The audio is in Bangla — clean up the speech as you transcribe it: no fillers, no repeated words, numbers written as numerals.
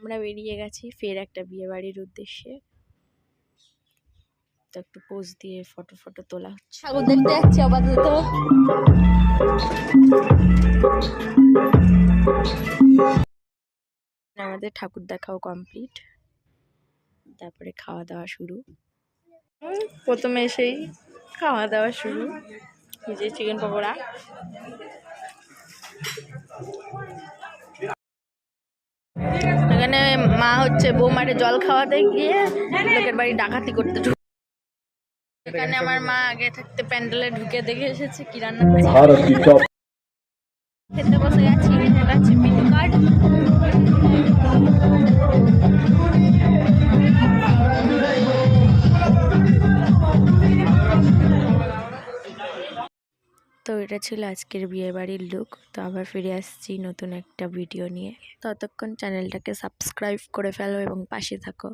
আমরা বেরিয়ে গেছি ফের একটা বিয়ে বাড়ির উদ্দেশ্যে। তো একটু পোজ দিয়ে ফটো তোলা হচ্ছে। ঠাকুর দেখতে যাচ্ছি আপাতত। আমাদের ঠাকুর দেখাও কমপ্লিট, তারপরে খাওয়া দাওয়া শুরু। প্রথমে এসেই খাওয়া দাওয়া শুরু। এই যে চিকেন পকোড়া, এখানে মা হচ্ছে বৌমারে জল খাওয়াতে গিয়ে লোকের বাড়ি ডাকাতি করতে ঢুকে। এখানে আমার মা আগে থাকতে প্যান্ডেলে ঢুকে দেখে এসেছে কি রান্না করছে। খেতে বসে গেছি। এটা হচ্ছে মেনু কার্ড। তো এটা ছিল আজকের বিয়ে বাড়ির লুক। তো আবার ফিরে আসছি নতুন একটা ভিডিও নিয়ে। ততক্ষণ চ্যানেলটাকে সাবস্ক্রাইব করে ফেলো এবং পাশে থাকো।